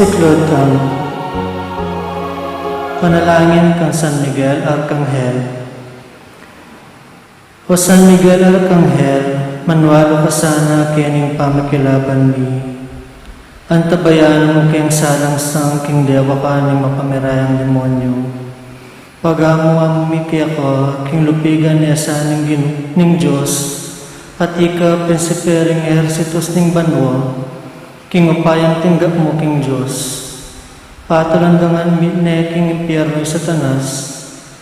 Siklodam. Panalangin kang San Miguel Arcangel. O San Miguel Arcangel, manwalo ka sana kining pamakilaban mi. Antabayan mo kayang salang sang king dewa ka ng mapamirayang demonyo. Pagamo ang mikya ko, king lupigan niya sa ning Diyos, at ika prinsipering ejercitos ning banwa, king upayang tinggap mo king Diyos. Patalandangan mitne king impyerno Satanas,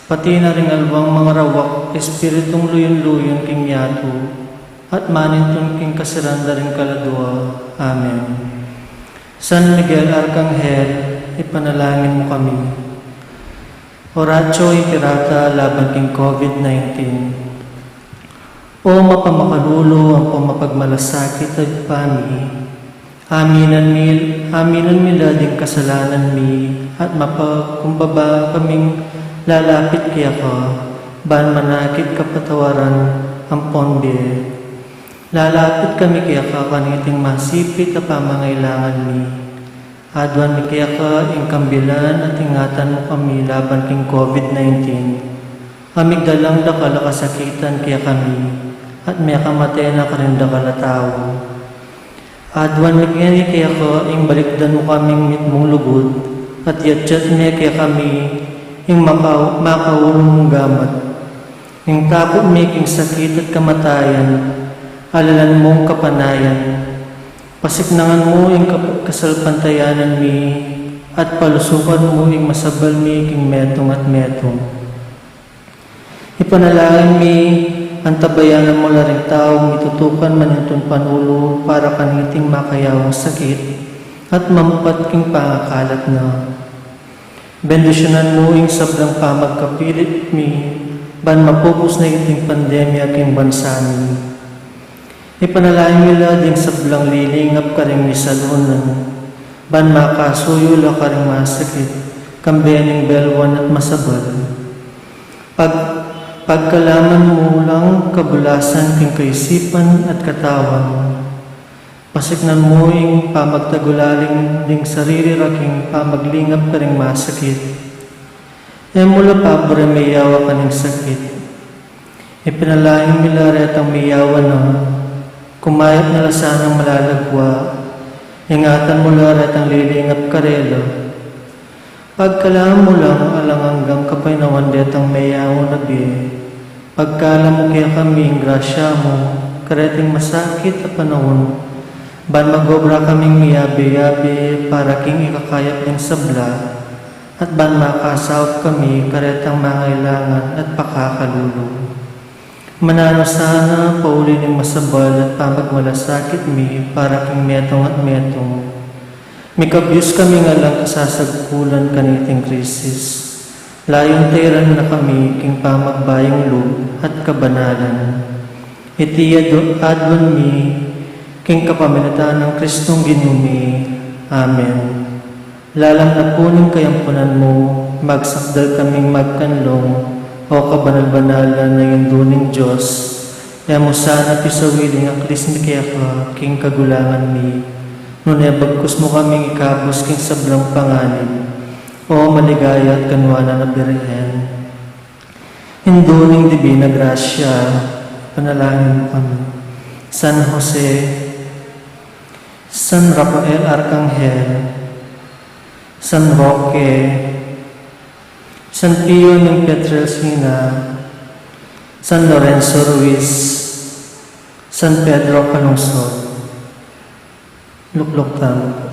pati na ring alwang mga rawak, espiritong luyon-luyon king yato, at maninton king kasiranda ring kaladwa. Amen. San Miguel Arcangel, ipanalangin mo kami. Oratio Ipirata laban king COVID-19. O mapamakalulo ang pamapagmalasakit at pani, aminan mi lading kasalanan mi, at mapagkumbaba kaming lalapit kaya ka, ban manakit kapatawaran ang ponbe. Lalapit kami kaya ka kaniting masipit na pamangailangan mi. Adwan mi kaya ka ingkambilan at ingatan mo kami laban king COVID-19. Amigdalang dakala kasakitan kaya kami, at may kamatay na karinda kalatao. Adwan mi kaya ka ing balikdan mo kaming mitmong lugod, at yatsyat mi kaya kami ing makaulong mong gamat. Ing tapot mi king sakit at kamatayan, alalan mong kapanayan. Pasiknangan mo ing kasalpantayanan mi, at palusukan mo ing masabal mi king metong at metong. Ipanalangin mi, antabayanan mo na rin taong itutukan manintong panulo para kaniting makayawang sakit at mamupat king pangakalat na. Bendisyonan mo ing sablang pamagkapilit mi, ban mapupos na iting pandemya king bansa mi. Ipanalangin nila ding sablang lilingap ka rin ni salunan, ban makasuyo la ka rin masakit, kambening belwan at masabal. Pagkalaman mo lang kabulasan king kaisipan at katawan, pasiknan mo ing pamagtagulaling ding sarili raking pamaglingap ka rin masakit. E mula pabore may yawa ka ning sakit. Ipinalangin nila retang may yawa na, kumayat na lasanang malalagwa, ingatan mo larat ang lilingap karelo. Pagkalam mo lang alang hanggang kapaynawan detang mayaw na bi, pagkalam mo kaya kaming grasya mo, kareting masakit at panahon, ban magobra kaming miyabi-yabi para king ikakayap ng sabla, at ban makasawap kami karetang mangailangan at pakakalulong. Manano sana pauli ng masabal at pamagmalasakit mi para king metong at metong. Mikabyus kami nga lang kasasagkulan kaniting krisis. Layon teran na kami king pamagbayang loob at kabanalan. Itiyad adwan mi king kapamilatan ng Kristong Ginumi. Amen. Lalang na puning kayampunan mo, magsakdal kaming magkanlong, o kabanal-banalan na yung duning Diyos, kaya mo sana pisawiling ang krismi kaya ka, king kagulangan mi, nun bagkus mo kaming ikabos king sablang panganib, o maligaya at kanwana na Birhen. Hinduning Divina Gracia, panalangin mo kami. San Jose, San Rafael Arcangel, San Roque, San Pio ng Pietrelcina, San Lorenzo Ruiz, San Pedro Calungsod. Luklok tayo.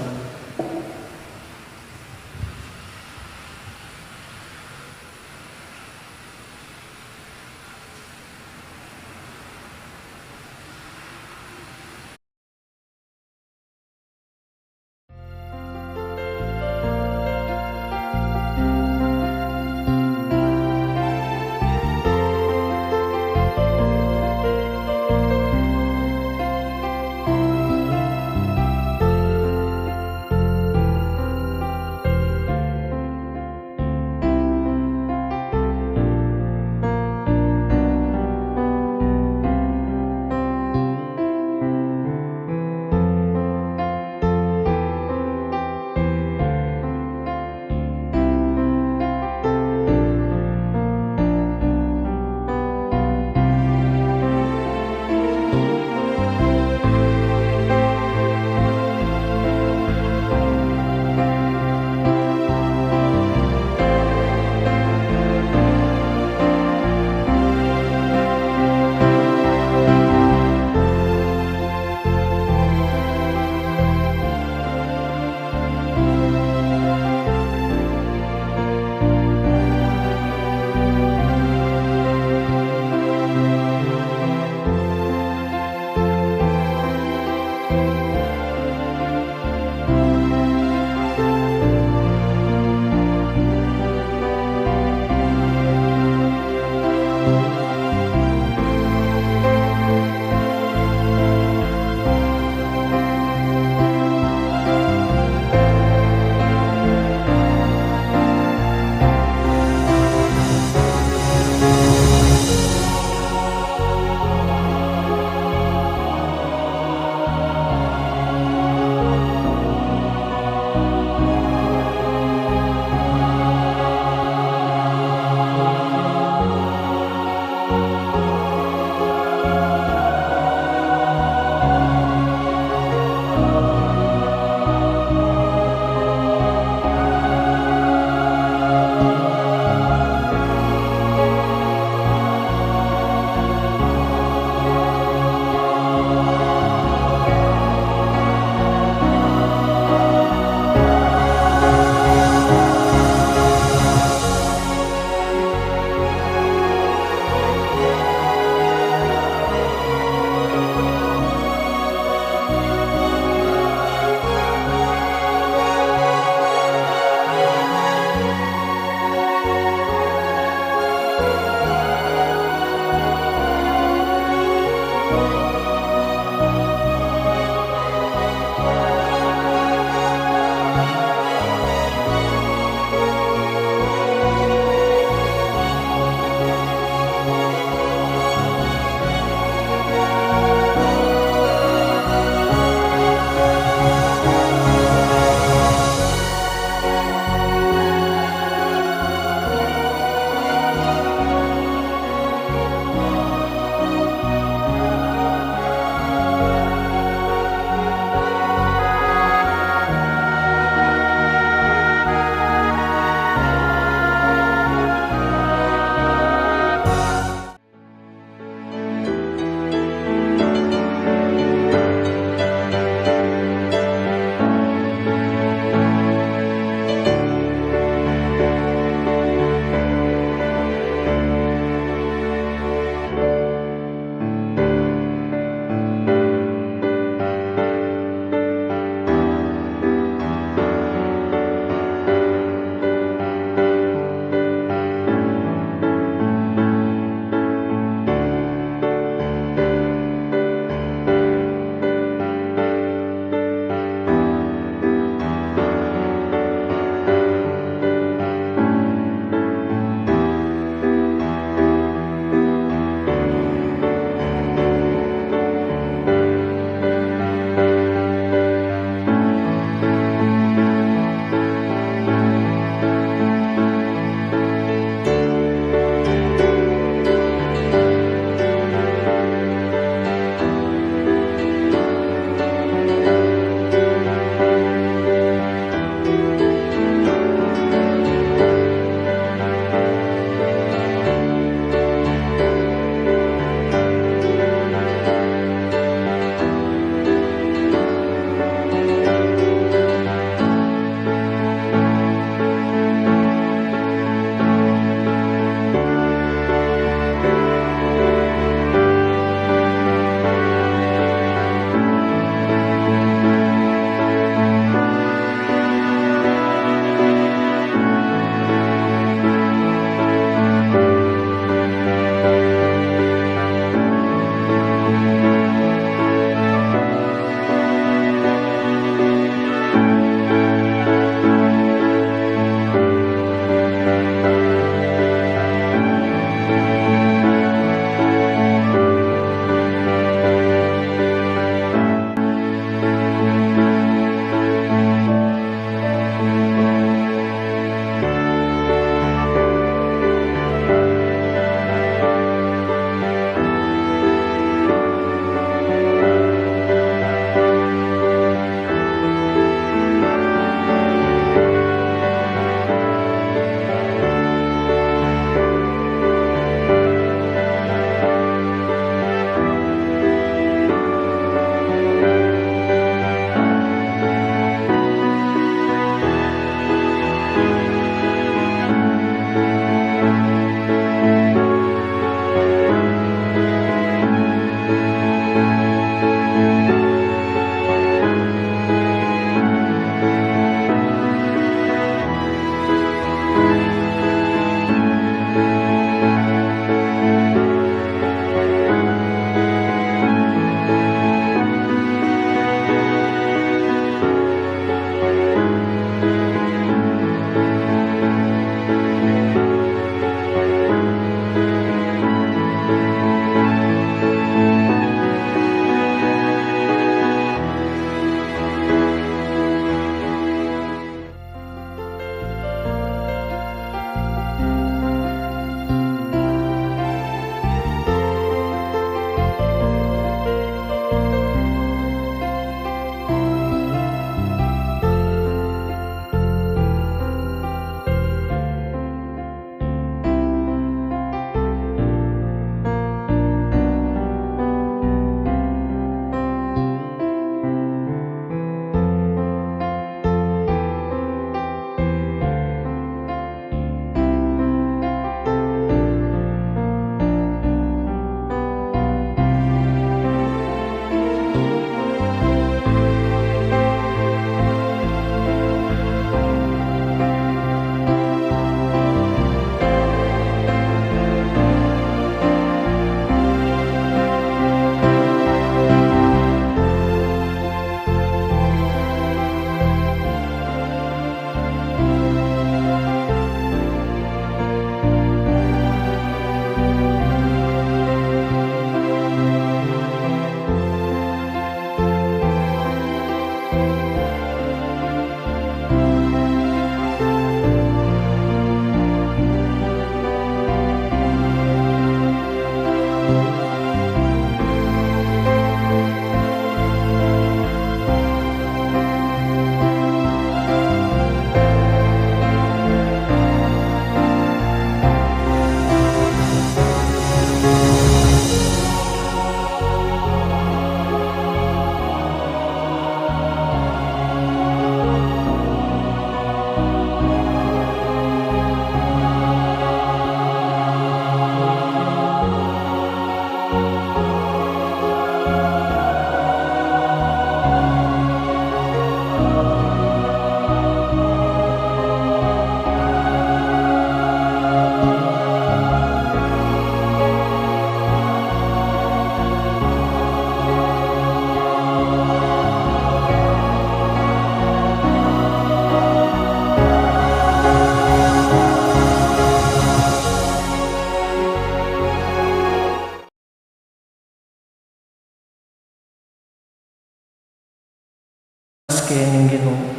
ng Ginoo.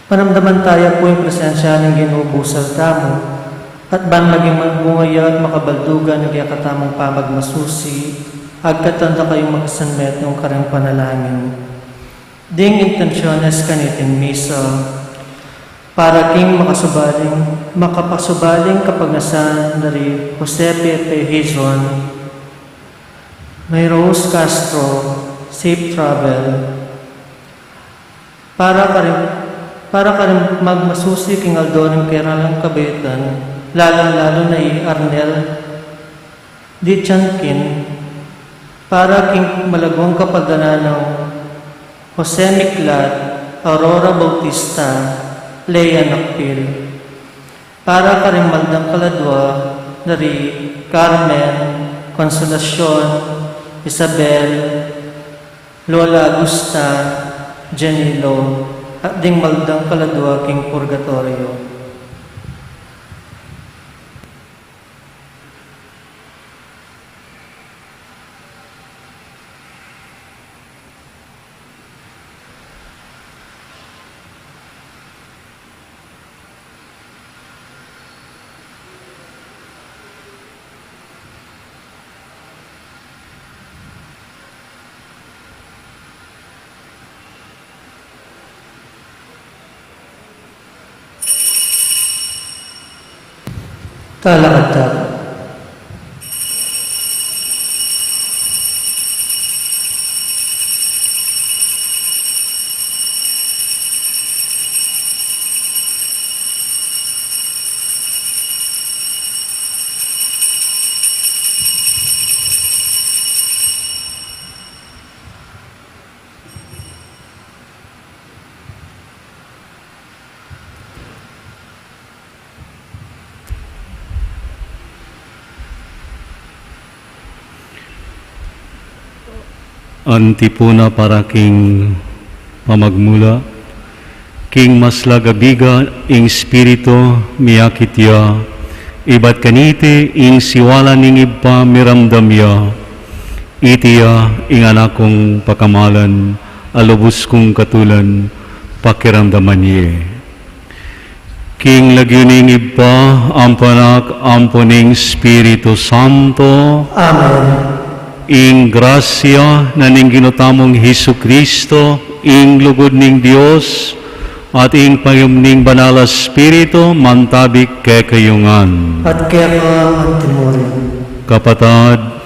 Panamdaman tayo po yung presensya ng Ginoo busal tamo, at ban maging magbungaya at makabaldugan ng katamong pamagmasusi, agkatanda kayong magsanmet ng karang panalangin. Ding intensyones kaniting misa, para king makapasubaling kapag nasan dari Jose Pepe Hizon, may Rose Castro, safe travel, para ka rin magmasusi king Aldoning Keralang Kabetan, lalo na Arnel Di Chankin, para king malagwang kapagana ng Jose Miklat, Aurora Bautista, Lea Nakpil, para ka rin maldang kaladwa dari Carmen, Consolacion, Isabel, Lola Augusta, Janilo, at ding maldang kaladwa king Purgatorio. Talakad. Antipuna para king pamagmula, king maslagabiga ing spirito miyakitya, ibat kanite ing siwala ning ibpa miramdamya, itiya ing anakong pakamalan, alubos kong katulan, pakiramdaman ye. King lagyuning ibpa, ampanak, amponing Spirito Santo. Amen. Ing grasya na ning ginutamong Hesu Kristo, ing lugod ning Dios, at ing payumning banal na Espiritu, mantabik kay kayungan. At kaya ka antimurin. Kapatad,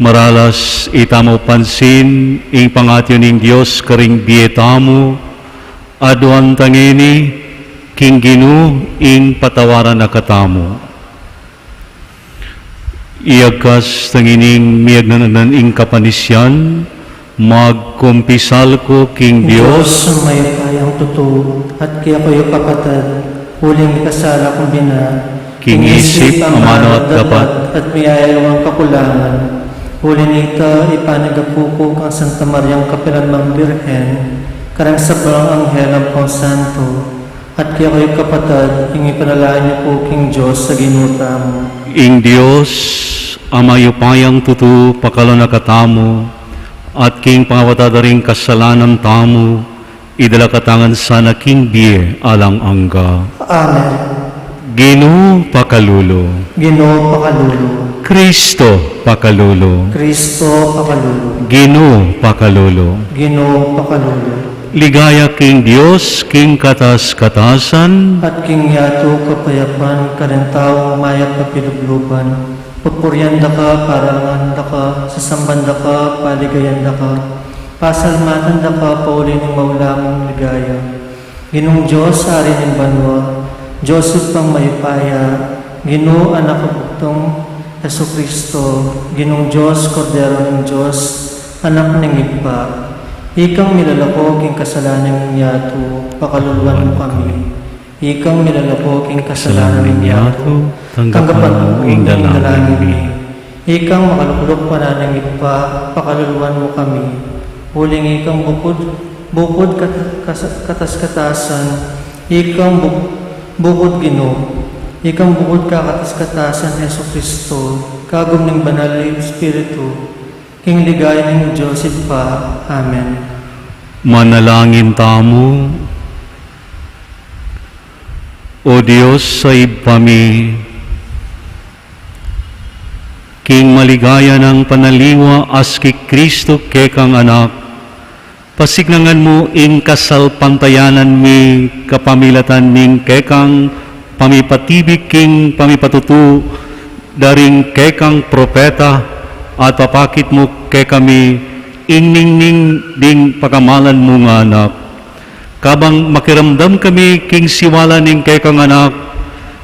maralas itamo pansin, ing pangatyo ning Dios karing bietamo, aduan tangini, king ginu, ing patawaran na katamo. Iagkas tangining miyagnanan ing kapanisyan, magkumpisal ko king Dios. Diyos may kayang totoo, at kaya kayo kapatid, huling kasala kong bina, King isip, amano at dapat, at mayayawang kakulangan. Huli nita, ipanagapuko kang Santa Mariang Kapilanmang Birhen, karang sabrang anghel ang pang santo, at kaya kayo kapatid, ing ipanalain niyo po king Diyos sa ginuta mo. Ing Dios, amayo payang tutu pakalon na katamo, at king pangawatadaring kasalanan tamo, idala katangan sana king biye alang angga. Amen. Ginoo pakalulo. Ginoo pakalulo. Kristo pakalulo. Kristo pakalulo. Ginoo pakalulo. Ginoo pakalulo. Ligaya king Dios, king katas-katasan, At king yato kapayapan, karentaw mayat na pinugluban. Pupuryanda ka, paranganda ka, sasambanda ka, paligayanda ka, pasalmatanda ka, pauli ng maula mong ligaya. Ginong Diyos, ari ng banwa, Diyos upang mayupaya, Ginoo anak kabugtong Hesu Kristo, Ginong Diyos, Kordero ng Diyos, anak ng ipa. Ikang milalako king kasalanan ng yato, pakaluluan mo kami. Ikang milalako king kasalanan ng yato, tanggapan mo ing dalangin ni. Ikang makalukulok pa na ng ipa, pakaluluan mo kami. Huling ikang bukod katas-katasan, ikang bukod Ginoo. Ikang bukod kakatas-katasan Hesu Kristo, kagum ng banal na Espiritu, king ligaya ng Diyos pa. Amen. Manalangin tamo. O Diyos, sa ibpami, king maligaya ng panaliwa as ki Kristo kekang anak, pasignangan mo in kasal pantayanan mi kapamilatan ning kekang pamipatibig king pamipatutu daring kekang propeta at papakit mo kekami ingning ding pagamalan mo nga anak. Kabang makiramdam kami king siwala ning kekang anak,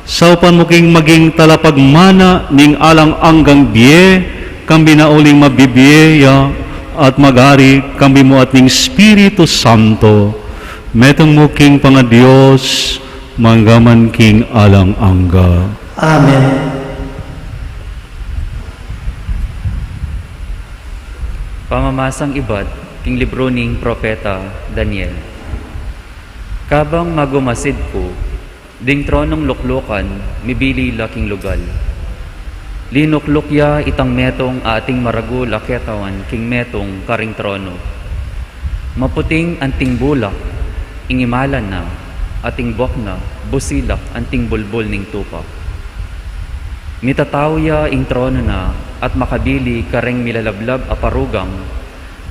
saupan mo king maging talapagmana ning alang anggang biye, kang binauling mabibiyeya at magari kami mo at ning Espiritu Santo. Metong mo king pangadiyos, manggaman king alang angga. Amen. Pamamasang ibat, king libro ning Propeta Daniel. Kabang magumasid ko, ding tronong luklukan, mibili laking lugal. Linuklukya itang metong ating maragul aketawan king metong karing trono. Maputing anting bulak, ingimalan na, ating buwak na, busilak anting bulbul ning tupa. Mitatawya ing trono na, at makabili kareng milalablab aparugang,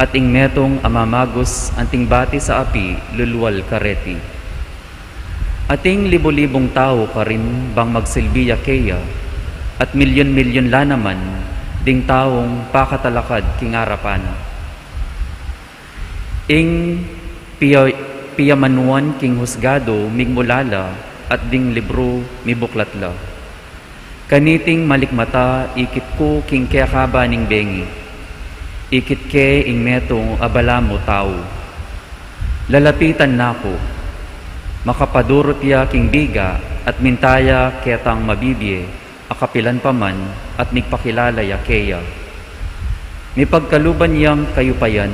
at ing metong amamagos anting bati sa api lulwal kareti. Ating libo-libong tao ka rin bang magsilbiya keya, at milyon-milyon la naman ding taong pakatalakad king arapana. Ing piyamanuan king husgado migmulala at ding libro mibuklatla. Kaniting malikmata ikit ko king kayakaba ning bengi. Ikit ke ing metong abala mo tao. Lalapitan nako, makapadurot ya king biga at mintaya ketang mabibiye, akapilan paman at migpakilala ya keya. Mipagkaluban yang kayupayan,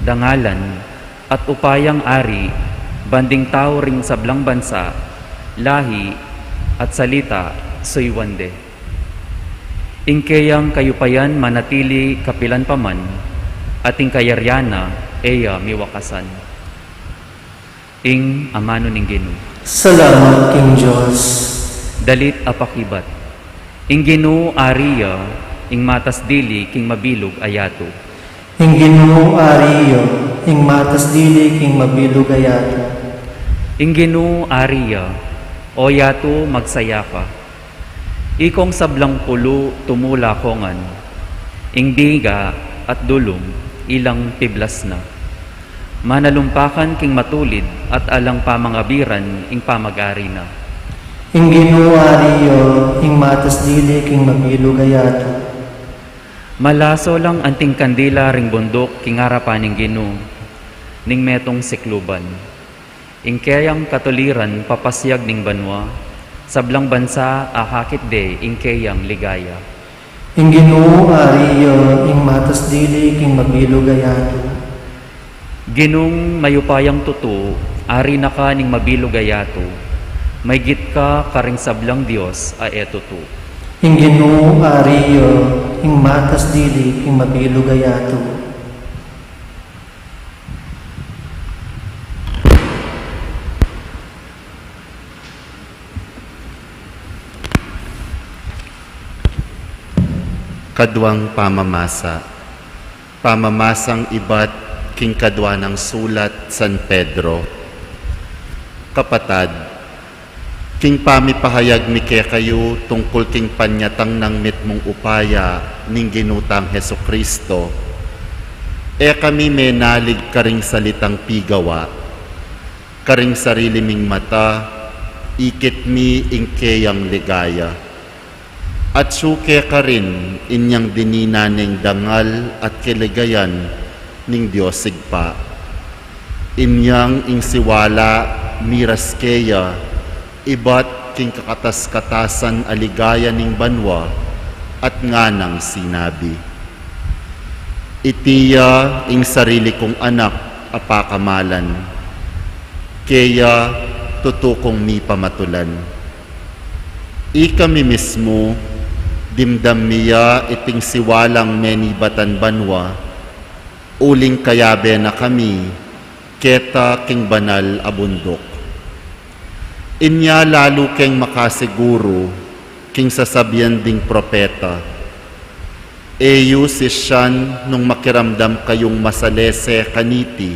dangalan at upayang ari, banding tao ring sablang bansa, lahi at salita suywande. Ingkeyang kayupayan manatili kapilan paman, ating kayaryana eya miwakasan. Ing amano ning Ginoo. Salamat king Diyos. Dalit apakibat. Ing Ginoo ariya, ing matas dili king mabilog ayato. Ing Ginoo ariyo, ing matas dili king mabilog ayato. Ing Ginoo ariya, o yato magsaya ka. Ikong sablang pulo tumula kongan, ing biga at dulong ilang piblas na. Manalumpakan king matulid at alang pamangabiran ing pamagari na. Ing Ginoo ariyo, ing matas dili king mabilog ayato. Malaso lang anting kandila ring bundok king harapan ning Ginoo, ning metong sikluban. Ing kayang katuliran papasyag ning banwa, sablang bansa ahakit de ing kayang ligaya. Ing Ginoo ariyo, ing matas dili king mabilog ayato. Ginung mayupayang tuto, ari na ka ning mabilog ayato, may git ka karing sablang Dios a eto to. Ing Ginoo ariyo, ing matas dili king mabilog ayato. Kadwang pamamasa. Pamamasang ibat king kadwa ng sulat San Pedro. Kapatad, king pamipahayag mi kayo tungkol king panyatang ng mitmong upaya ning ginutang Heso Kristo. Kami menalig karing salitang pigawa, karing sarili ming mata, ikit mi ing kayang ligaya. At suke ka rin inyang dinina ning dangal at kiligayan ning Diyos sigpa. Inyang ing siwala miras keya, ibat king kakatas-katasan aligaya ning banwa at nganang sinabi. Itiya ing sarili kong anak apakamalan, keya tutukong mi pamatulan. Ikami mismo, dimdam miya iting siwalang menibatan banwa, uling kayabe na kami, isketa king banal abundok. Inya lalo keng makasiguro king sasabihan ding propeta. Eyo sisyan nung makiramdam kayong masalese kaniti,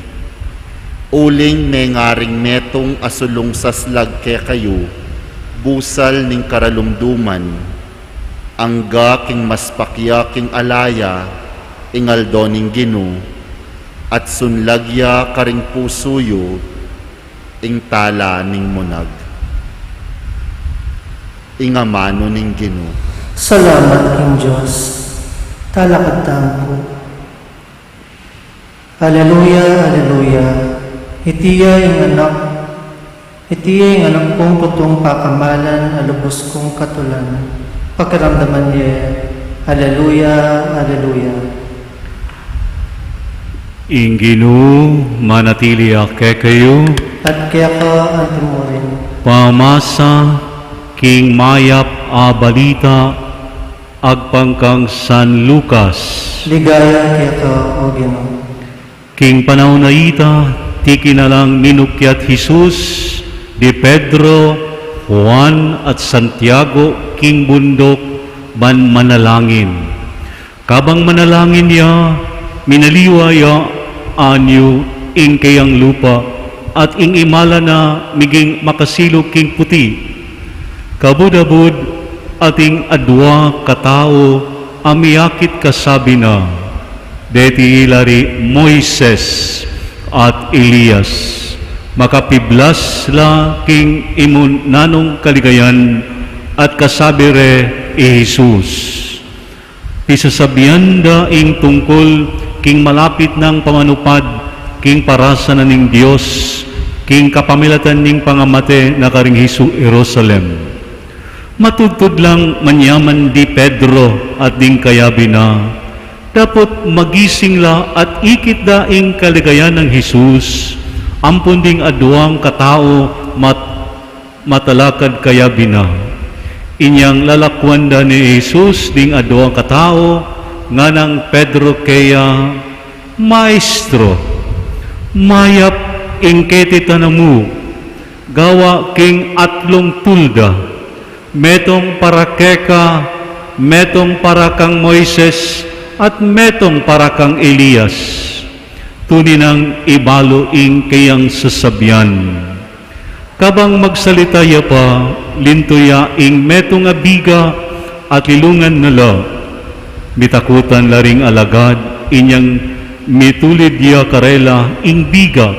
uling may ngaring metong asulong saslag ke kayo, busal ning karalumduman, angga king maspakya king alaya, ingaldo ning Gino, at sunlagya karing pusuyo, ing tala ning munag. Ingamano ning Gino. Salamat king Diyos, talakad tampo. Haleluya, haleluya. Itiya ing anak kong putong pakamalan, alubos kong katulan. Pakiramdaman niya, haleluya, haleluya. Ing Ginoo manatili ake kayo, At kaya ka ang timurin. pamasa king mayap a balita agpangkang San Lucas. Ligaya kaya ka, O Ginoo. King panahon na ita, tiki na lang ninukyat Jesus, di Pedro, Juan at Santiago, king bundok, manalangin. Kabang manalangin niya, minaliwa ya anyo ing kayang lupa, at ing imala na miging makasilo king puti. Kabudabud ating adwa katao, amiyakit kasabi na, deti ilari Moises at Elias, makapiblas la king imun nanong kaligayan at kasabi re Jesus. Pisasabihan da ing tungkol king malapit ng pamanupad, king parasa na ning Dios, king kapamilatan ning pangamate na karing Hisu Jerusalem. Matudtod lang manyaman di Pedro at ding kayabi na, dapat magising la at ikit daing kaligayan ng Jesus, ampun ding aduang katao matalakad kayabi na. Inyang lalakwan da ni Jesus ding aduang katao, nga ng Pedro kaya, Maestro, mayap ing ketita na mo, gawa king atlong tulda, metong para keka, metong para kang Moises, at metong para kang Elias. Tunin ang ibalo ing kayang sasabyan. Kabang magsalita ya pa, lintuya ing metong abiga at ilungan nala. Mitakutan laring alagad, inyang mitulid ya karela ing biga.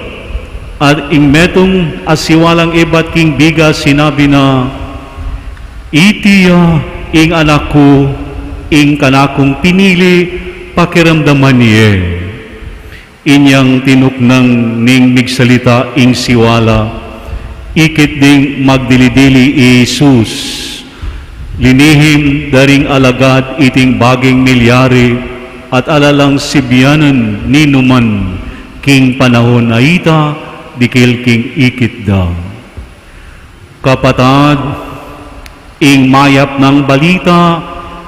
At ing metong asiwalang ibat king biga sinabi na, itiya ing anak ko, ing kanakong pinili, pakiramdaman niye. Inyang tinuknang ning migsalita ing siwala, ikit ding magdilidili Jesus. Linihim daring alagad iting baging milyari, at alalang sibyanan ninuman, king panahon na ita, dikil king ikit da. Kapatad, ing mayap ng balita,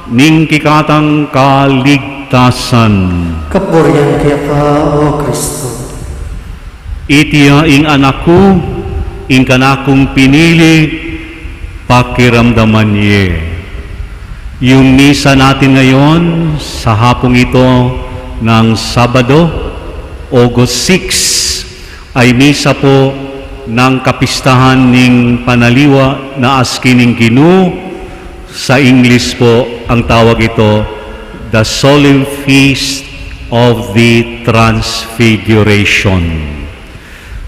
ning kikatang kaligtasan. Kapurihan kaya ka, O Kristo. Itiya ing anak ko, ing kanakong pinili, pakiramdaman niye. Yung misa natin ngayon sa hapong ito ng Sabado, August 6, ay misa po ng kapistahan ning panaliwa na askining Ginoo. Sa English po, ang tawag ito, the Solemn Feast of the Transfiguration.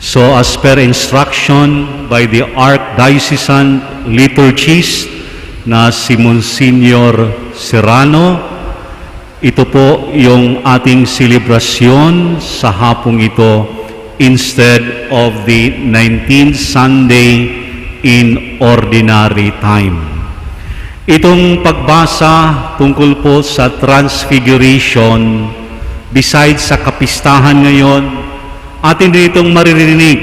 So as per instruction by the Archdiocesan Liturgist na si Monsignor Serrano, ito po yung ating selebrasyon sa hapong ito instead of the 19th Sunday in Ordinary Time. Itong pagbasa tungkol po sa Transfiguration, besides sa kapistahan ngayon, atin din itong maririnig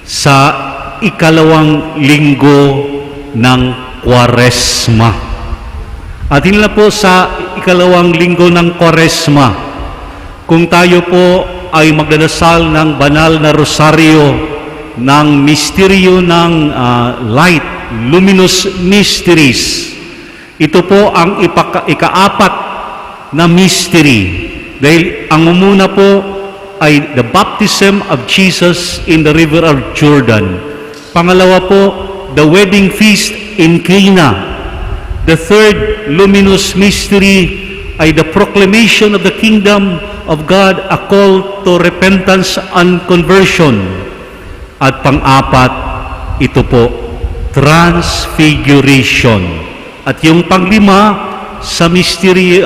sa ikalawang linggo ng Kwaresma. Atin na po sa ikalawang linggo ng Kwaresma, kung tayo po ay magdadasal ng banal na rosaryo ng misteryo ng light, luminous mysteries. Ito po ang ikaapat na mystery. Dahil ang umuna po ay the baptism of Jesus in the river of Jordan. Pangalawa po, the wedding feast in Cana. The third luminous mystery ay the proclamation of the kingdom of God, a call to repentance and conversion. At pang-apat, ito po, transfiguration. At yung panglima sa mystery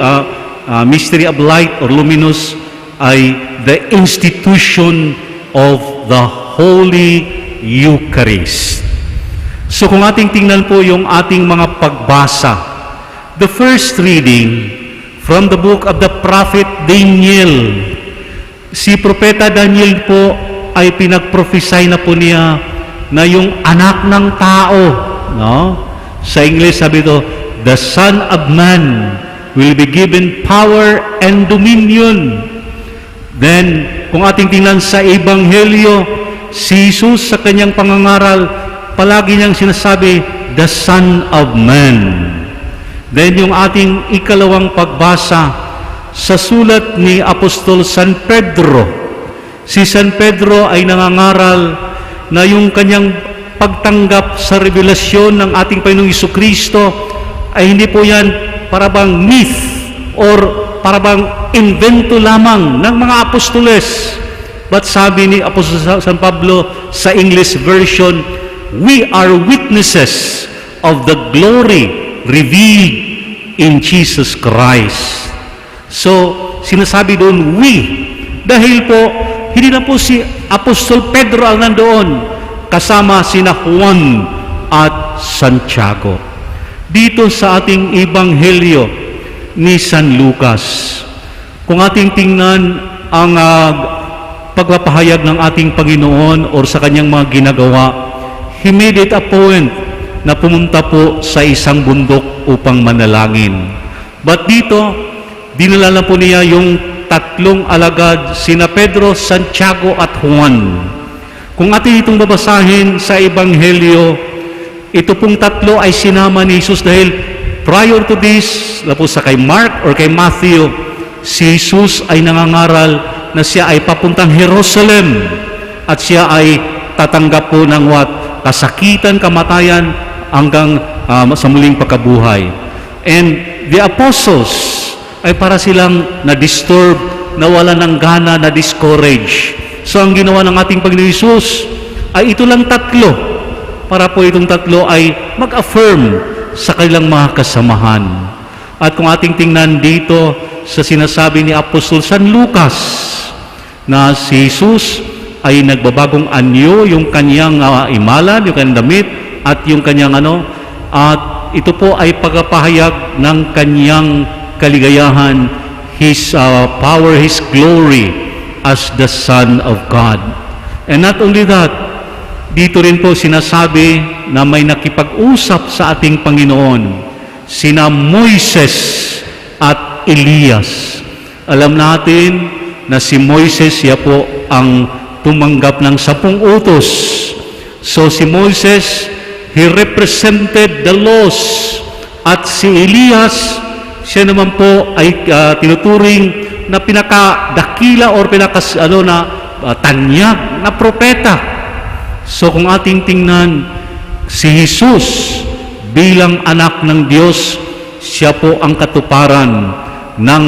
of light or luminous ay the institution of the Holy Eucharist. So kung ating tingnan po yung ating mga pagbasa, the first reading from the book of the prophet Daniel. Si Propeta Daniel po ay pinagprophesy na po niya na yung anak ng tao, no? Sa English sabi ito, the Son of Man will be given power and dominion. Then, kung ating tingnan sa Ebanghelyo, si Jesus sa kanyang pangangaral, palagi niyang sinasabi, the Son of Man. Then, yung ating ikalawang pagbasa sa sulat ni Apostol San Pedro. Si San Pedro ay nangangaral na yung kanyang pagtanggap sa revelasyon ng ating Panginoong Jesucristo ay hindi po yan parabang myth or parabang invento lamang ng mga apostoles. But sabi ni Apostol San Pablo sa English version, we are witnesses of the glory revealed in Jesus Christ. So, sinasabi doon, we. Dahil po, hindi na po si Apostol Pedro ang nandoon, kasama sina Juan at Santiago. Dito sa ating Ebanghelyo ni San Lucas, kung ating tingnan ang pagpapahayag ng ating Panginoon or sa kanyang mga ginagawa, he made it a point na pumunta po sa isang bundok upang manalangin. But dito, dinala na po niya yung tatlong alagad, sina Pedro, Santiago at Juan. Kung atin itong babasahin sa Ebanghelyo, ito pong tatlo ay sinama ni Jesus dahil prior to this, tapos sa kay Mark or kay Matthew, si Jesus ay nangangaral na siya ay papuntang Jerusalem at siya ay tatanggap po ng kasakitan, kamatayan hanggang sa muling pagkabuhay. And the apostles ay para silang na-disturb, nawala ng gana, na-discourage. So ang ginawa ng ating Panginoon Hesus ay ito lang tatlo, para po itong tatlo ay mag-affirm sa kanilang mga kasamahan. At kung ating tingnan dito sa sinasabi ni Apostol San Lucas, na si Jesus ay nagbabagong anyo yung kanyang imalan, yung kanyang damit, at yung kanyang at ito po ay pagpapahayag ng kanyang kaligayahan, His power, His glory as the Son of God. And not only that, dito rin po sinasabi na may nakipag-usap sa ating Panginoon, sina Moises at Elias. Alam natin na si Moises, siya po ang tumanggap ng 10 utos. So si Moises, he represented the laws. At si Elias, siya naman po ay tinuturing na pinakadakila or tanyag na propeta. So kung ating tingnan, si Jesus bilang anak ng Diyos, siya po ang katuparan ng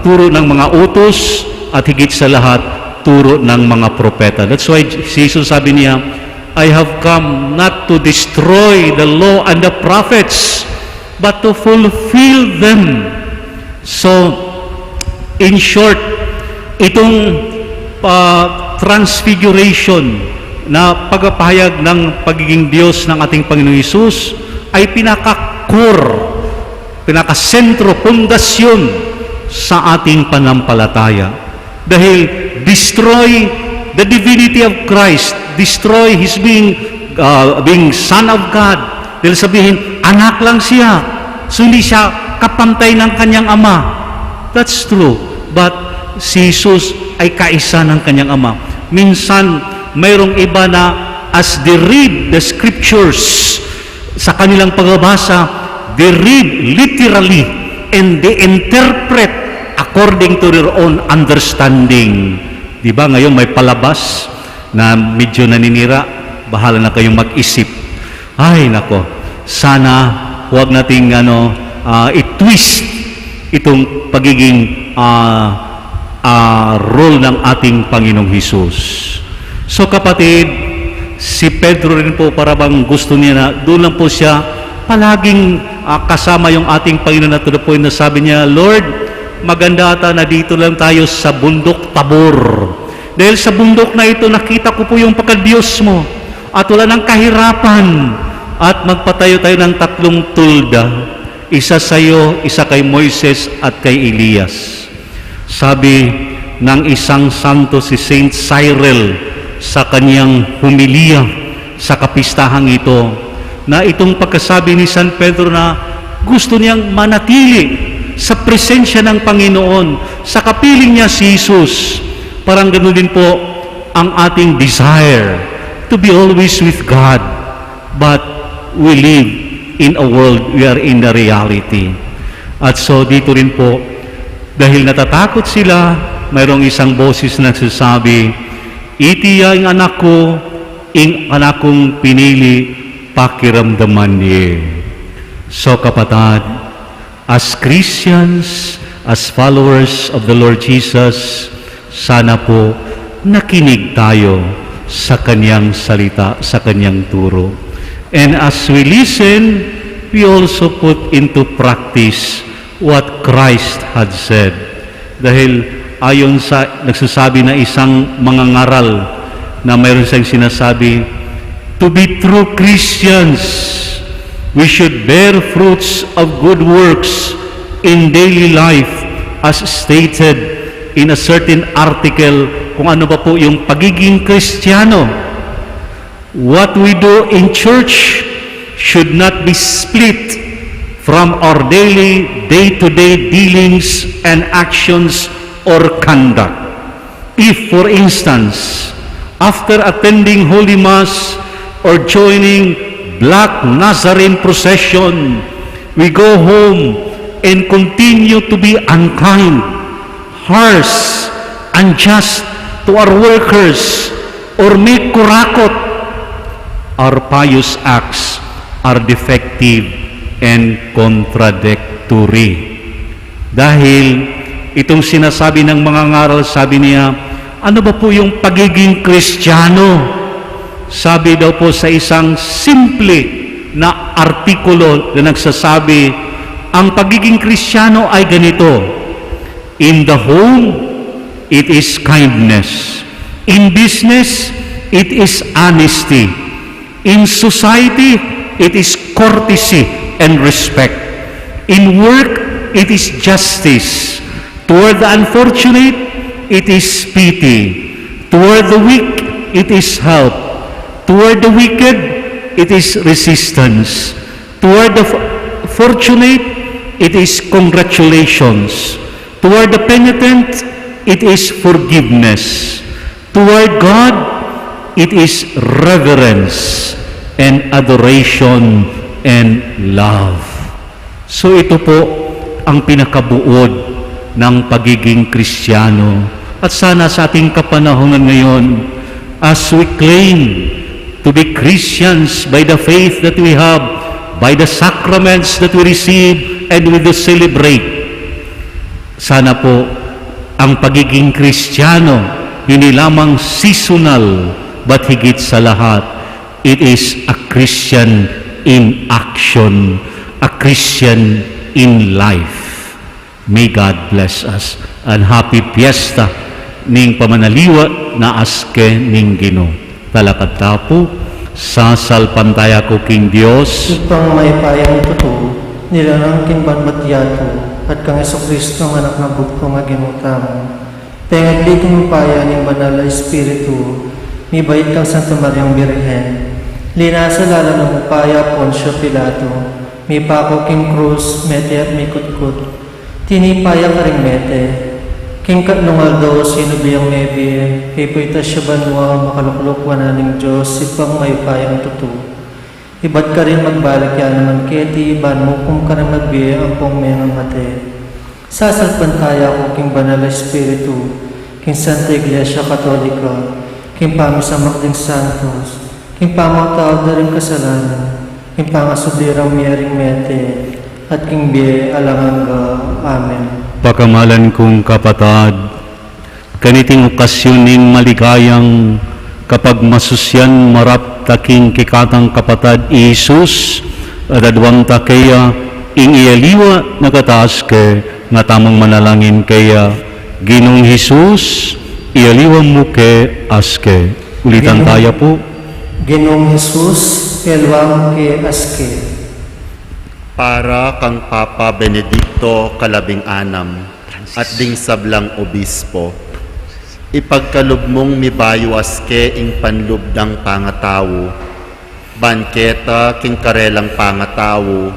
turo ng mga utos at higit sa lahat, turo ng mga propeta. That's why si Jesus sabi niya, I have come not to destroy the law and the prophets, but to fulfill them. So, in short, itong transfiguration na pagpapahayag ng pagiging Diyos ng ating Panginoon Hesus ay pinakasentro, pundasyon sa ating panampalataya. Dahil destroy the divinity of Christ, destroy His being Son of God. Dahil sabihin, anak lang siya. So hindi siya kapantay ng kanyang ama. That's true. But si Jesus ay kaisa ng kanyang Ama. Minsan, mayroong iba na as they read the scriptures, sa kanilang pagbabasa, they read literally and they interpret according to their own understanding. Di ba ngayon may palabas na medyo naninira, bahala na kayong mag-isip. Ay nako, sana huwag nating i-twist itong pagiging role ng ating Panginoong Hesus. So kapatid, si Pedro rin po para bang gusto niya na doon lang po siya palaging kasama yung ating Panginoon na to the point na sabi niya, Lord, maganda ata na dito lang tayo sa bundok Tabor. Dahil sa bundok na ito, nakita ko po yung pagka-Diyos mo at wala ng kahirapan. At magpatayo tayo ng 3 tulda, isa sa iyo, isa kay Moises at kay Elias. Sabi ng isang santo si Saint Cyril sa kanyang humilya sa kapistahang ito, na itong pagkasabi ni San Pedro na gusto niyang manatili sa presensya ng Panginoon, sa kapiling niya si Jesus. Parang ganoon din po ang ating desire to be always with God, but we live in a world, we are in the reality. At so dito rin po, dahil natatakot sila, mayroong isang boses na nagsasabi, itiya ang anak ko, ing anak kong pinili, pakiramdaman niya. So kapatid, as Christians, as followers of the Lord Jesus, sana po nakinig tayo sa kanyang salita, sa kanyang turo. And as we listen, we also put into practice what Christ had said. Dahil ayon sa nagsasabi na isang mangangaral na mayroon siyang sinasabi, to be true Christians, we should bear fruits of good works in daily life as stated in a certain article kung ano ba po yung pagiging Kristiyano. What we do in church should not be split from our daily, day-to-day dealings and actions or conduct. If, for instance, after attending Holy Mass or joining Black Nazarene procession, we go home and continue to be unkind, harsh, unjust to our workers, or make kurakot, our pious acts are defective and contradictory. Dahil itong sinasabi ng mga ngaral, sabi niya, ano ba po yung pagiging Kristiyano? Sabi daw po sa isang simple na artikulo na nagsasabi, ang pagiging Kristiyano ay ganito. In the home, it is kindness. In business, it is honesty. In society, it is courtesy and respect. In work, it is justice. Toward the unfortunate, it is pity. Toward the weak, it is help. Toward the wicked, it is resistance. Toward the fortunate, it is congratulations. Toward the penitent, it is forgiveness. Toward God, it is reverence and adoration and love. So ito po ang pinakabuod ng pagiging Kristiyano. At sana sa ating kapanahonan ngayon, as we claim to be Christians by the faith that we have, by the sacraments that we receive and we do celebrate, sana po ang pagiging Kristiyano hindi lamang seasonal, but higit sa lahat, it is a Christian in action, a Christian in life. May God bless us. And happy fiesta ning pamanaliwa na aske ning Ginoo. Talakad tapo, sasalpantaya ko king Dios, Ipang may payang totoo, nilanang king banbatyato, at kang Jesucristo ang anak ng bugtong nga ginutamo. Tengagli kang paya ning banal na Espiritu, may bait kang Santa Mariang Birhen. Linasa lala ng upaya Poncio Pilato, may pako king krus, mete at may kutkut. Tinipaya ka ring mete, King katlungal do sino biyang mebi, hipoy siya banwa makalukluk wananing Diyos, ipang mayupayang tutu. Iba't ka rin magbalik yan naman keti, ban mo kung ka rin magbiya ang pong mayang mate. Sasalpantaya ko king banal na espiritu, king Santa Iglesia Katolika, king pamisamak ding santos, king pamatawad na rin kasalanan, king pangasubirang miyaring mete, at king biye alanganga. Amen. Pakamalan kong kapatad, kaniting okasyon ning maligayang kapag masusyan marap taking kikatang kapatad Isus, at adwang takaya ing iyaliwa nakataas ke nga tamang manalangin kaya Ginong Hesus, iyaliwa mo ke aske. Ulitan tayo po. Ginong Jesus, elwang ke aske. Para kang Papa Benedicto Kalabing-anam at ding sablang obispo, ipagkalub mong mibayo aske ing panlubdang pangatawo, banketa king karelang pangatawo,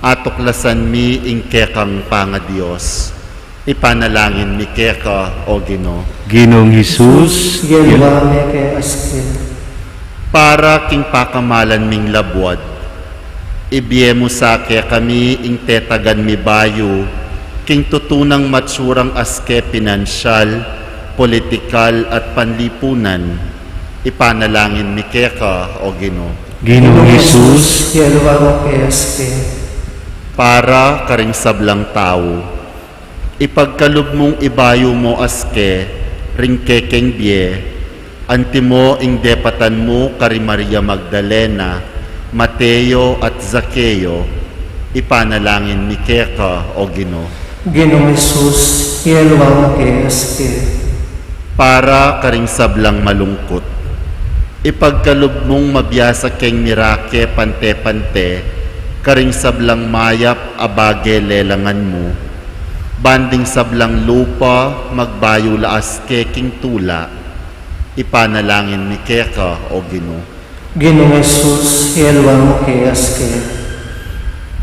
atuklasan mi ing kekang pangadiyos. Ipanalangin mi keka o Ginoo. Ginong Hesus, Elwang ke aske. Para king pakamalan ming labwad, ibiye mo sa kami ing tetagan mi bayo, king tutunang matsurang aske pinansyal, politikal at panlipunan, ipanalangin mi keka o Ginoo. Ginong Hesus, elwang ke aske. Para karing sablang tao, ipagkalub mong ibayo mo aske, ring kekeng biye, antimo ing depatan mo kari Maria Magdalena, Mateo at Zakeo, ipanalangin mi keka o Ginoo. Ginong Jesus, elwang ke aske. Para karing sablang malungkot, ipagkalub mong mabiyasa keng mirake pante-pante, karing sablang mayap abage lelangan mo, banding sablang lupa magbayo laas keking tula, ipanalangin mi keka o Ginoo. Ginong Jesus, elwang ke aske.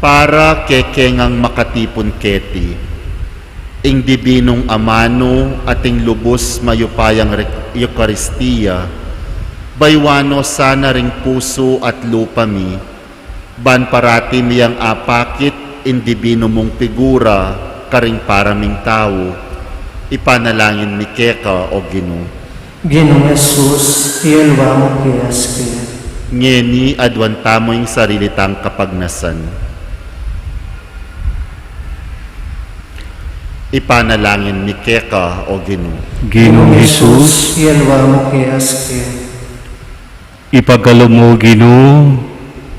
Para kekengang makatipon keti, ing dibinong amano ating lubos mayupayang Eukaristiya, baywano sana ring puso at lupa mi, ban parati miyang apakit in dibino mong figura karing paraming tao, ipanalangin mi keka o Ginoo. Ginong Jesus, elwang ke aske. Ngeni adwan tamo yung sarili tang kapagnasan. Ipanalangin mi keka o Ginoo. Ginong Hesus, elwang ke aske. ipagkalub mo Ginoo,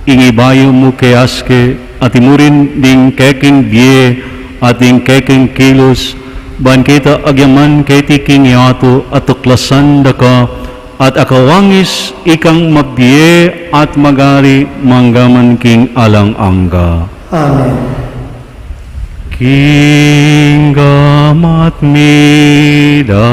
ing ibayo mo ke aske, at imurin ding keking biye, at ding keking kilos, ban kita agyaman keti king yato, at tuklasan daka, at akawangis ikang magbiye, at magari manggaman king alang angga. Amen. King gamat mida,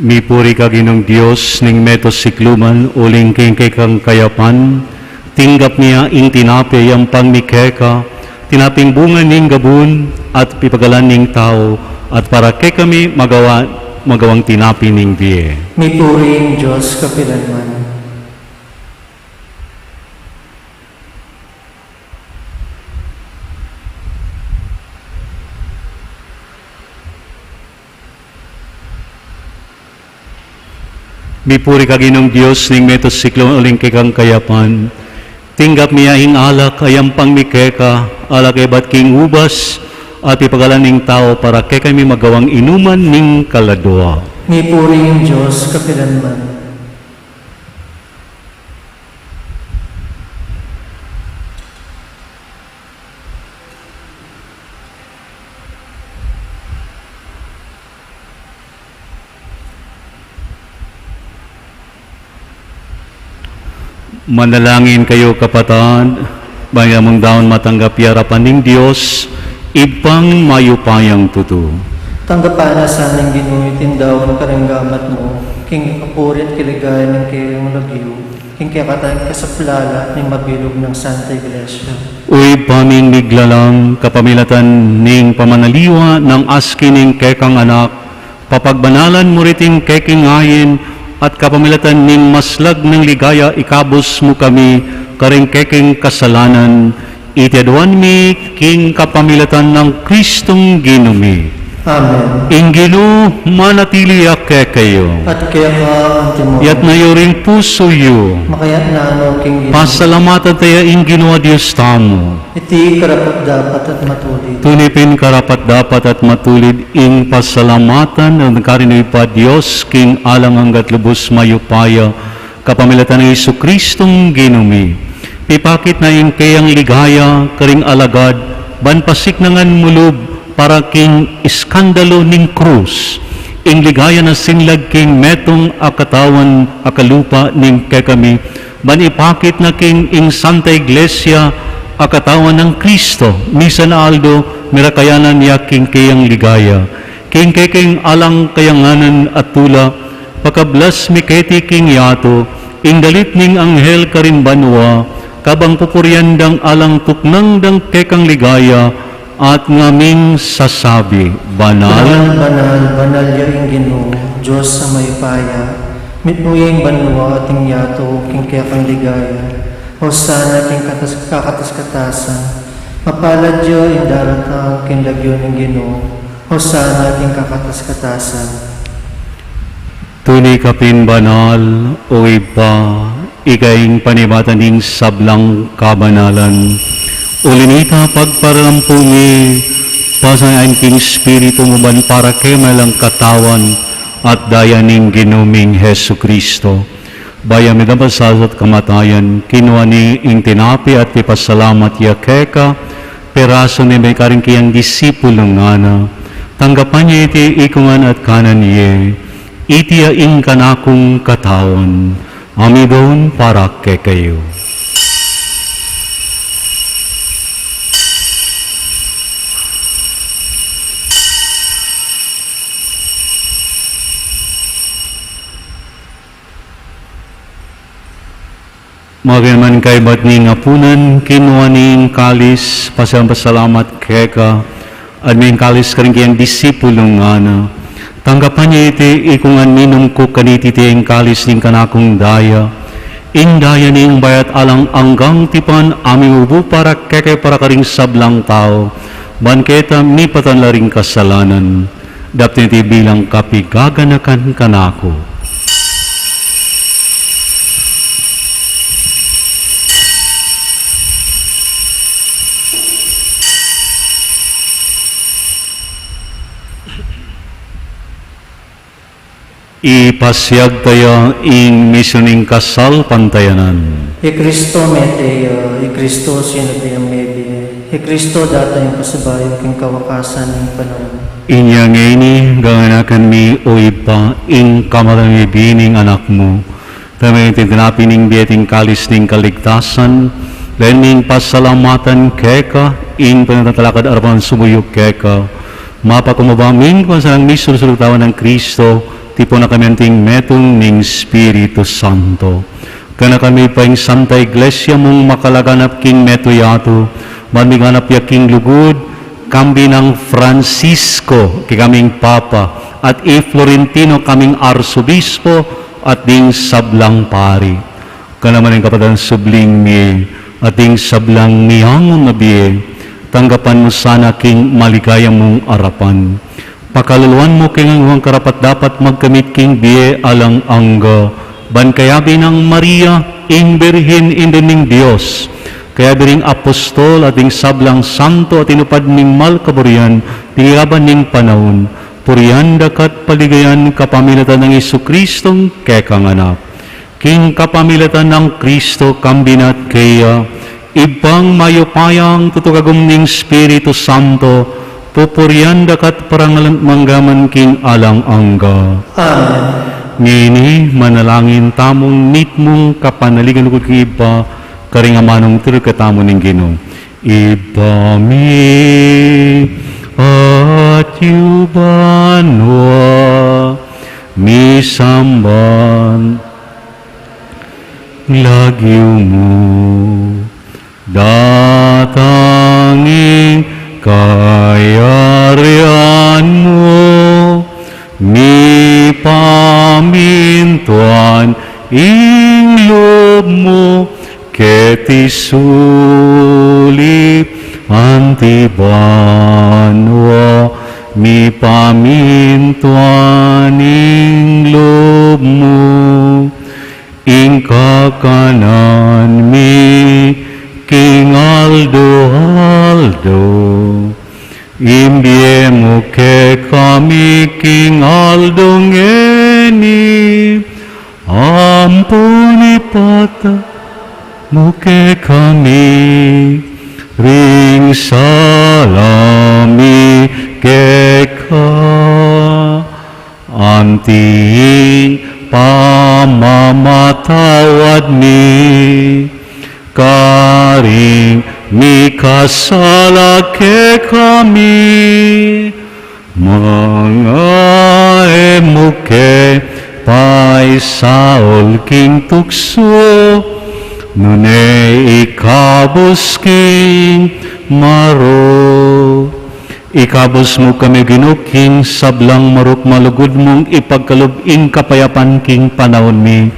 Mipuri ka ginong Diyos ning metos sikluman uling king kang kayapan, tinggap niya ing tinapi ang pangmikeka, tinaping bunga ning gabun at pipagalan ning tao, at para kay kami magawang tinapi ning biye. Mipuring Diyos kapilanman. Mipuri ka ginong Diyos ning metos sikluman uling kang kayapan, tinggap niya ing alak ayang pangmikeka, alak ebat king ubas, at ipagalan ning tao para kay kami magawang inuman ning kaladwa. Mipuring Diyos kapilanman. Manalangin kayo kapatid, bayamang daon matanggap yarapan ning Diyos, ipang mayupayang tutu. Tanggapan na sanang ginuitin daw ang karanggamat mo, king kapurit kiligay ng kayong lagyo, king kayakatan kasaplala ng mabilog ng Santa Iglesia. Uy paming miglalang kapamilatan ning pamanaliwa ng aski ning kekang anak, papagbanalan mo riting keking ayin, at kapamilatan ning maslag ng ligaya ikabos mo kami, karing keking kasalanan, itiadwan mi king kapamilatan ng Kristong ginumi. Amen. Ingilo manatili ake kayo. At kaya nga ang timon, Yat na yoring puso yo. makayat na ano king gino, Pasalamatan tayo ingino a Diyos tamo. iti karapat dapat at matulid. Tunipin karapat dapat at matulid ing pasalamatan ng karinoy pa Diyos king alang hanggat lubos mayupaya kapamilatan ng Isu Kristong ginumi. Pipakit na ing kayang ligaya karing alagad banpasik nangan mulub para king iskandalo ning krus. Ing ligaya na sinlag king metong akatawan akalupa ning kekami ban ipakit na king ing Santa Iglesia akatawan ng Kristo, misa na aldo, mirakayanan niya king kayang ligaya. King keking alang kayanganan at tula, pakablas miketi king yato, ing dalit ning anghel karimbanwa, kabang pupuryandang alang tuknang dang kekang ligaya, at ngaming sasabi, banal, Banal yaring gino, Diyos sa mayupaya, mitmuyeng banwa ating yato, king kaya kang ligaya, Hosana king kakatas-katasan, mapalad yo in daratang king lagyo ng gino, Hosana king kakatas-katasan. tuni kapin banal, o iba, ikaing panibatan ning sablang kabanalan, ulinita pagparalampungi, pasayan king spiritu mo ban para kemalang katawan at daya ning ginuming Hesu Kristo. Bayam ni dabasas at kamatayan, kinuha ni ing tinapi at ipasalamat ya keka, peraso ni may karing kiyang disipulong ngana, tanggapan niya iti ikungan at kanan niya, iti ing kanakong katawan, amidon para kekayo. Magaman kay ba't ni ngapunan, kinuha ning kalis, pasalamat keka, at may kalis ka rin kayang disipulong ngana. Tanggapan niya iti, ikungan minum ko kaniti ing kalis ning kanakong daya. Ing daya ning bayat alang anggang tipan, aming ubo para keke para karing sablang tao. Banketa ni patanlaring kasalanan, dapti iti bilang kapigaganakan kanako. Ipasyag tayo ing misyoning kasal pantayanan. Kristo meteo, Kristo sinabiyang media, Kristo data yung kasabayo king kawakasan ng panahon. Inya ngayon, ganganakan mi o ipa, ing kamarang ibining anak mo, tamay tinapin ning bieting kalis ning kaligtasan, lening pasalamatan keka, ing panatatalakad arapan sumuyok keka, mapakumabamin kung saan misulsulutawan ng Kristo, tipo na kami anting metong ning Espiritu Santo. Kana kami pa yung Santa Iglesia mong makalaganap king meto yato, maniganap ya king lugod, kambi ng Francisco, kaming Papa, at Florentino kaming Arsobispo, at ding sablang pari. Kana man yung kapatang subling mi, at ding sablang mihangon na biye, tanggapan mo sana king maligaya mong arapan. Pakaluluan mo king ang karapat dapat magkamit king biye alang angga. Ban kaya binang Maria, ing Birhen ning Diyos. Kaya biring apostol at ing sablang santo at inupad ning malkaburian, tiniraban ning panahon, purihan dakat paligayan kapamilatan ng Isu-Kristong kekang anak. King kapamilatan ng Kristo kambinat kaya, ibang mayupayang tutugagom ning Espiritu Santo, pupurian dakat parangalan manggaman king alang angga. Amen. Nini manalangin tamong nitmong kapanaligan ko iba karingamanong tirkatamo ning Ginoo. Iba mi at yubanwa mi samban lagyo mo datangin kayarian mo, mi pamintuan ing loob mo, keti sulip antibanwa, mi pamintuan ing loob mo, ing kakanan mi King Aldo, imbiemo ke kami King Aldo ngeni, ampuni pata muke kami, ring salami keka, anting pamamatawad mi, karing mikasala ke kami, mga emuke paisaol king tukso, nune ikabos king maro. Ikabos mo kami ginuking sablang maruk malugod mong ipagkalubing kapayapan king panahon mi.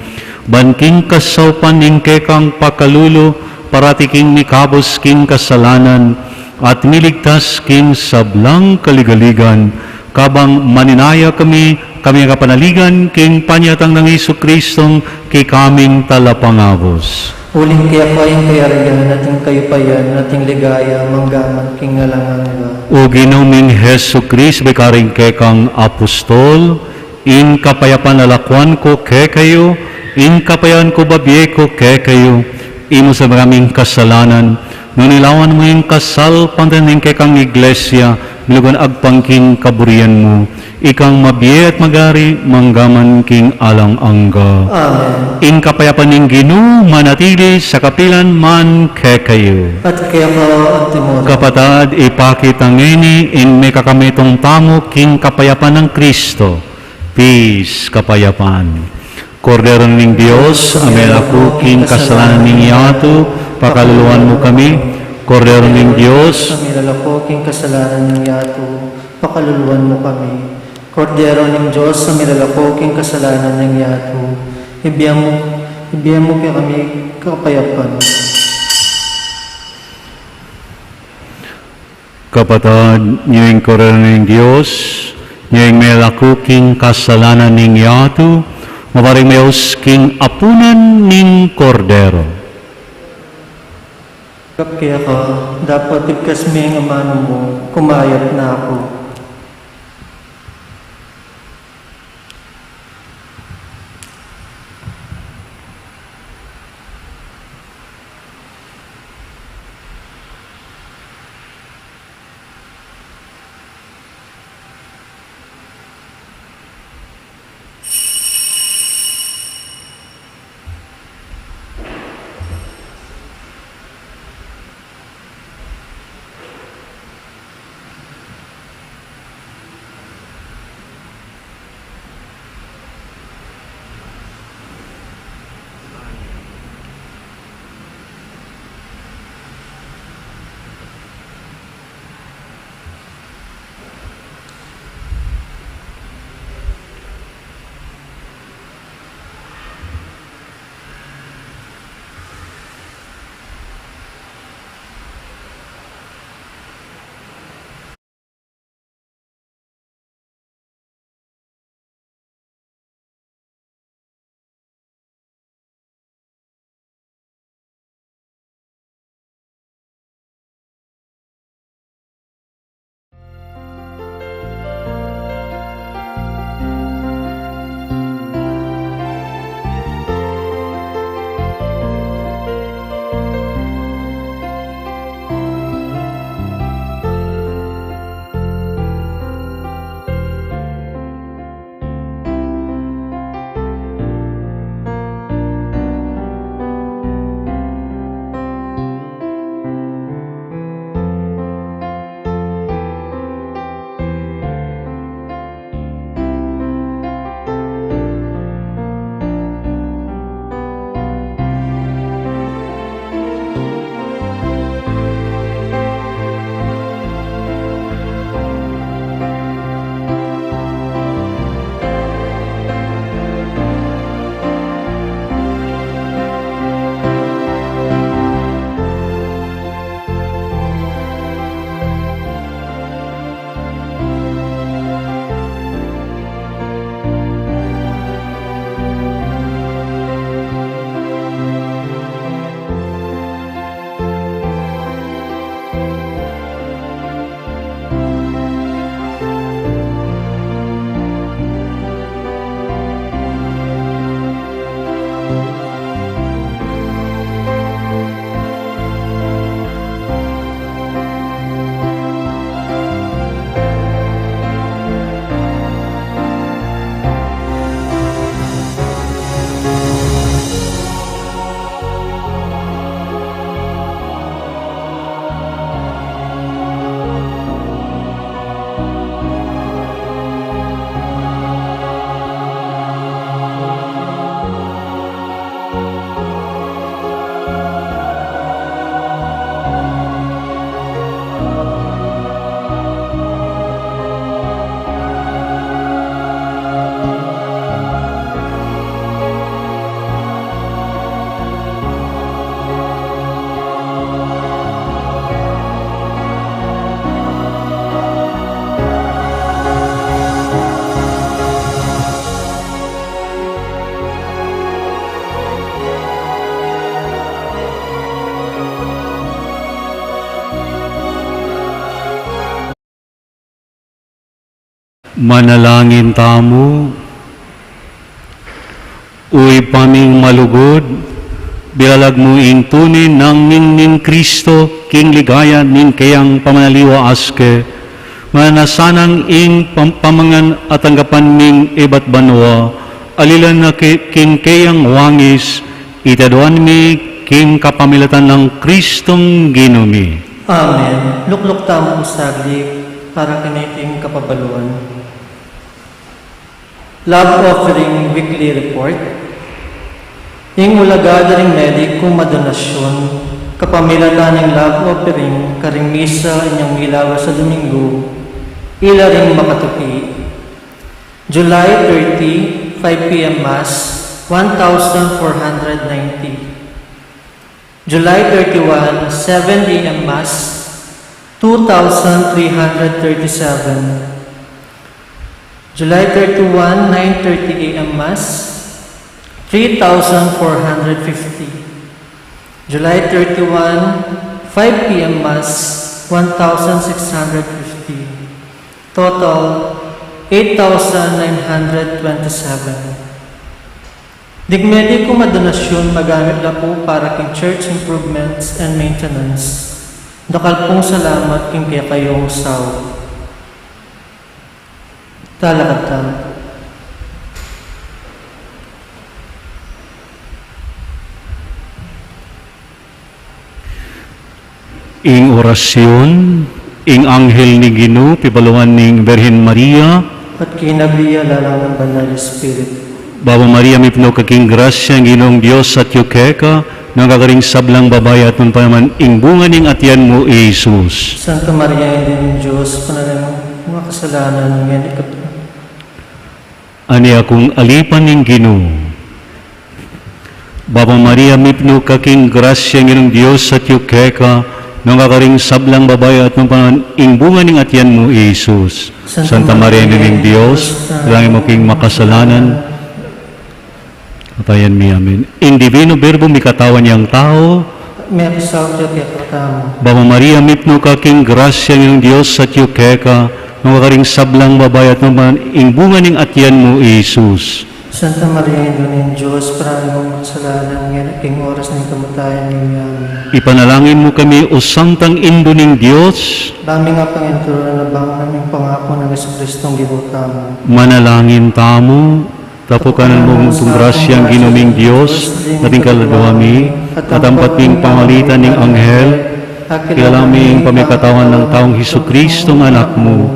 Banking kasaupan ing kekang pakalulo, parati king mikabos king kasalanan, at miligtas king sablang kaligaligan, kabang maninaya kami kapanaligan king panyatang ng Isu-Kristong kay kaming talapangabos. Uling kaya kayong kayarigan nating kayupayan, nating ligaya, manggaman king ngalanganga. O Ginoong Hesu-Kristo, bekaring kekang apostol, in kapayapan alakwan ko ke kayo, in kapayan ko babiye ko ke kayo, imo sa maraming kasalanan, nunilawan mo yung kasal pantaning kekang iglesia, bilugan agpangking kaburian mo, ikang mabiye at magari, manggaman king alang angga. Amen. In kapayapan ng Ginoo manatili sa kapilan man ke kayo. At kaya ka ang timor. Kapatad, ipakita ngini in may kakamitong tamo king kapayapan ng Kristo. Peace, kapayapan. Kordero ng Diyos, amel ako king kasalanan ng yato, pakaluluan mo kami. Kordero ng Diyos, Ang ilalako king kasalanan ng yato, pakaluluan mo kami. Kordero ng Diyos, ang ilalako king kasalanan ng yato, ibiyang mo kaya kami kapayapan. kapatad, ngayong kordero ng Diyos, ngayong may lakuking kasalanan ng yato, maparing mayos king apunan ng kordero. Kaya ka, dapat tigkas mo yung amano mo, kumayat na ako. Manalangin tamo. Uy paming malugod, bilalag mo ing tunin ng ning Kristo, king ligaya ning kayang pamanaliwa aske, manasanang ing pamangan at anggapan ning ibat banwa, alilan na king kayang wangis, itaduan mi king kapamilatan ng Kristong ginumi. Amen. Lukluk tamo saglit para kaniting kapabaluan. Love Offering Weekly Report. Ing ulagada ring medik kung madonasyon, kapamilatan ng Love Offering, karing misa inyang ilawa sa Domingo, ila ring makatupi. July 30, 5 p.m. Mass, 1,490. July 31, 7 a.m. Mass, 2,337. July 31, 9:30 a.m. Mass, 3,450. July 31, 5 p.m. Mass, 1,650. Total, 8,927. Digmedi ko madonasyon magamit na po para king church improvements and maintenance. Dakal pong salamat king kaya kayong saw. Talakad tayo. Ing orasyon, ing anghel ni Ginoo, pibaluan ning Birhen Maria, At kinagliya lalang ng Banal na Spirit. Baba Maria, may puno kaking grasya, ang Ginoong Diyos at yukeka, nagkakaring sablang babae at nun pa naman, ing bunga ning atyan mo, Jesus. Santa Maria, hindi ng Diyos, panalang mga kasalanan ng yan ikapit. Ani akong alipan ning Ginoo. Baba Maria, may puno kaking grasya, ang Ginoong Diyos at yukeka, nagkakaring sablang babae at nun pa naman, ing bunga ning atyan mo, Jesus. Santa Maria, hindi ng Diyos, dalangin mo king makasalanan, Patayan mi amin. In divino verbo mi katawan niyang tao. May kasaw siya kaya katamo. Baba Maria, mitno ka king grasya ng Diyos sa tiyo keka, nung sablang babae at naman ing bunga ning atyan mo, Jesus. Santa Maria, Ina ng Diyos, parang mong kasalanan ngayon, king oras ng kamatayan ninyo amin. Ipanalangin mo kami, o santang indo ng Diyos. Dami nga panginturo na bang naming pangako ng Jesucristong gibutamo. Manalangin tamo, tapukanan mo mong grasya ang ginuming Diyos, nating kaladuami, at ang pating pamalitan ng anghel, kilalaming pamikatawan ng taong Hesukristong anak mo,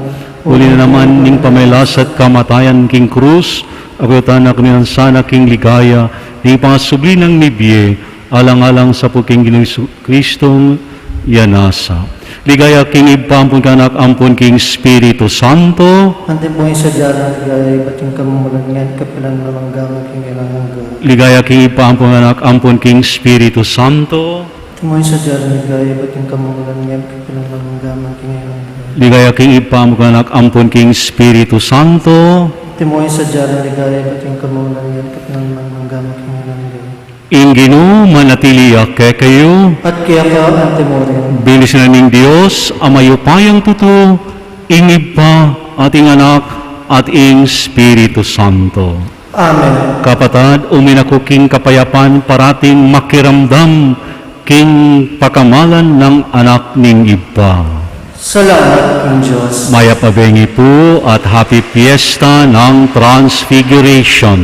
uli na naman ning pamilas at kamatayan king krus, ako tanak nilang sana king ligaya, di pangasubli ng nibye, alang-alang sa puking Ginoong Hesukristong yanasa. Ligaya king ipampun kanak ampun king Espiritu Santo. Ante po yung sadyarang ligaya, bating kamulan ngayon, kapilang namanggaman king inangangga. Ligaya king ipampun kanak ampun king Espiritu Santo. Ante mo yung sadyarang ligaya, bating kamulan ngayon, kapilang namanggaman king inangangga. Ligaya king ipampun kanak ampun king Espiritu Santo. Ante mo yung sadyarang ligaya, bating kamulan ngayon, kapilang namanggaman king inangangga. Ingino manatili ke kayo. At kaya ka, ante mo rin. Bilisan ng Diyos, amayo payang tuto, ingib pa ating anak at ing Espiritu Santo. Amen. Kapatad, uminako king kapayapan parating makiramdam king pakamalan ng anak ning iba. Salamat ng Diyos. Maya pabengi po at happy fiesta ng Transfiguration.